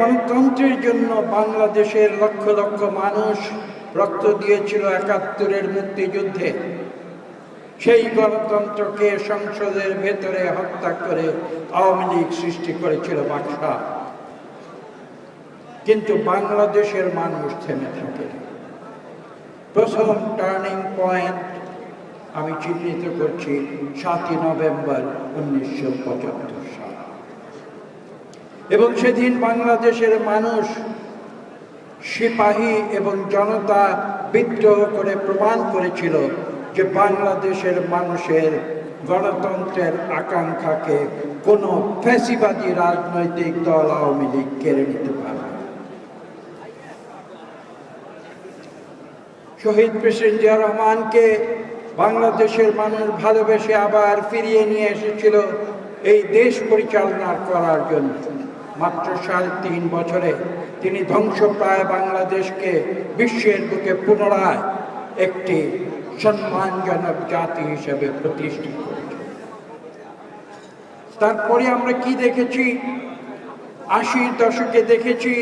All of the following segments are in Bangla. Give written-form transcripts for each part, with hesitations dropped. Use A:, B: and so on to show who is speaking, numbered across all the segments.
A: গণতন্ত্রের জন্য বাংলাদেশের লক্ষ লক্ষ মানুষ রক্ত দিয়েছিল ৭১-এর মুক্তিযুদ্ধে, সেই গণতন্ত্রকে সংসদের ভেতরে হত্যা করে আওয়ামী লীগ সৃষ্টি করেছিল বাদশা। কিন্তু বাংলাদেশের মানুষ থেমে থাকে। প্রথম টার্নিং পয়েন্ট আমি চিহ্নিত করছি ৭ই নভেম্বর ১৯৭৫ সাল, এবং সেদিন বাংলাদেশের মানুষ সিপাহী এবং জনতা বিদ্রোহ করে প্রমাণ করেছিল যে বাংলাদেশের মানুষের গণতন্ত্রের আকাঙ্ক্ষাকে কোনো ফ্যাসিবাদী রাজনৈতিক দল আওয়ামী লীগ কেড়ে নিতে পারে। শহীদ প্রেসিডেন্ট জিয়া রহমানকে বাংলাদেশের মানুষ ভালোবেসে আবার ফিরিয়ে নিয়ে এসেছিল এই দেশ পরিচালনা করার জন্য। মাত্র ৩.৫ বছরে তিনি ধ্বংসপ্রায় বাংলাদেশকে বিশ্বের বুকে পুনরায় একটি সম্মানজনক জাতি হিসেবে প্রতিষ্ঠিত করেছেন। তারপরে আমরা কি দেখেছি? ৮০-র দশকে দেখেছি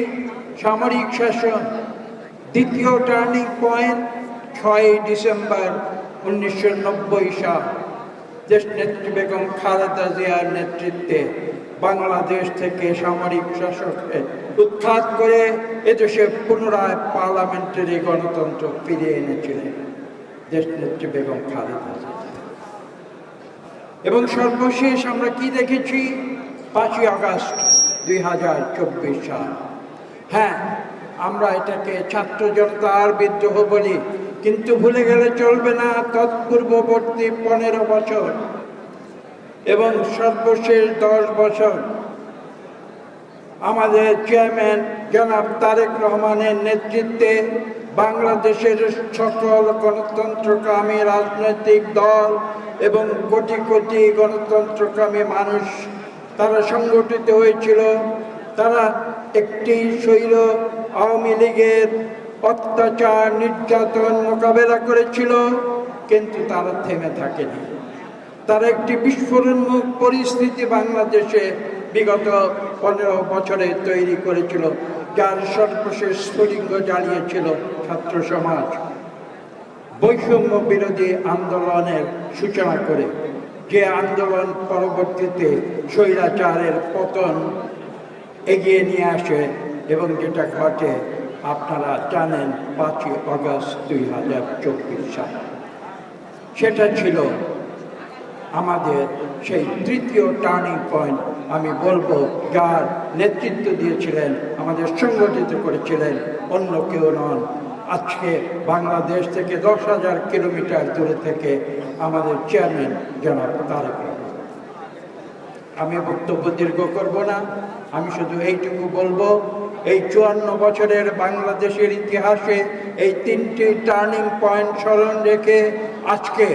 A: সামরিক শাসন। দ্বিতীয় টার্নিং পয়েন্ট ৬ই ডিসেম্বর ১৯৯০ সাল, দেশনেত্রী বেগম খালেদা জিয়ার নেতৃত্বে বাংলাদেশ থেকে সামরিক শাসককে উৎখাত করে এদেশে পুনরায় পার্লামেন্টারি গণতন্ত্র ফিরিয়ে এনেছিলেন দেশনেত্রী বেগম খালেদা জিয়া। এবং সর্বশেষ আমরা কি দেখেছি? ৫ই আগস্ট ২০২৪ সাল। হ্যাঁ, আমরা এটাকে ছাত্র জনতার বিদ্রোহ বলি, কিন্তু ভুলে গেলে চলবে না তৎপূর্ববর্তী ১৫ বছর এবং সর্বশেষ ১০ বছর আমাদের চেয়ারম্যান জনাব তারেক রহমানের নেতৃত্বে বাংলাদেশের সকল গণতন্ত্রকামী রাজনৈতিক দল এবং কোটি কোটি গণতন্ত্রকামী মানুষ তারা সংগঠিত হয়েছিল। তারা একটি স্বৈর আওয়ামী লীগের অত্যাচার নির্যাতন মোকাবেলা করেছিল, কিন্তু তারা থেমে থাকেনি। তারা একটি বিস্ফোরণমুখ পরিস্থিতি বাংলাদেশে বিগত ১৫ বছরে তৈরি করেছিল, যার সর্বশেষ স্ফুলিঙ্গ জ্বালিয়েছিল ছাত্র সমাজ। বৈষম্য বিরোধী আন্দোলনের সূচনা করে, যে আন্দোলন পরবর্তীতে স্বৈরাচারের পতন এগিয়ে নিয়ে আসে এবং যেটা ঘটে আপনারা জানেন ৫ই আগস্ট ২০২৪ সাল। সেটা ছিল আমাদের সেই তৃতীয় টার্নিং পয়েন্ট। আমি বলবো যার নেতৃত্ব দিয়েছিলেন, আমাদের সংগঠিত করেছিলেন অন্য কেউ নন, আজকে বাংলাদেশ থেকে ১০,০০০ কিলোমিটার দূরে থেকে আমাদের চেয়ারম্যান জনাব তারেক রহমান। আমি বক্তব্য দীর্ঘ করব না, আমি শুধু এইটুকু বলবো, এই ৫৪ বছরের বাংলাদেশের ইতিহাসে এই ৩টি টার্নিং পয়েন্ট স্মরণ রেখে আজকে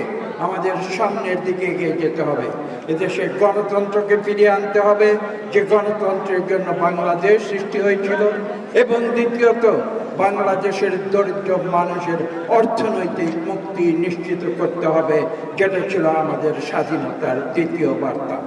A: আমাদের সামনের দিকে এগিয়ে যেতে হবে। এদেশে গণতন্ত্রকে ফিরিয়ে আনতে হবে, যে গণতন্ত্রের জন্য বাংলাদেশ সৃষ্টি হয়েছিল, এবং দ্বিতীয়ত বাংলাদেশের দরিদ্র মানুষের অর্থনৈতিক মুক্তি নিশ্চিত করতে হবে, যেটা ছিল আমাদের স্বাধীনতার দ্বিতীয় বার্তা।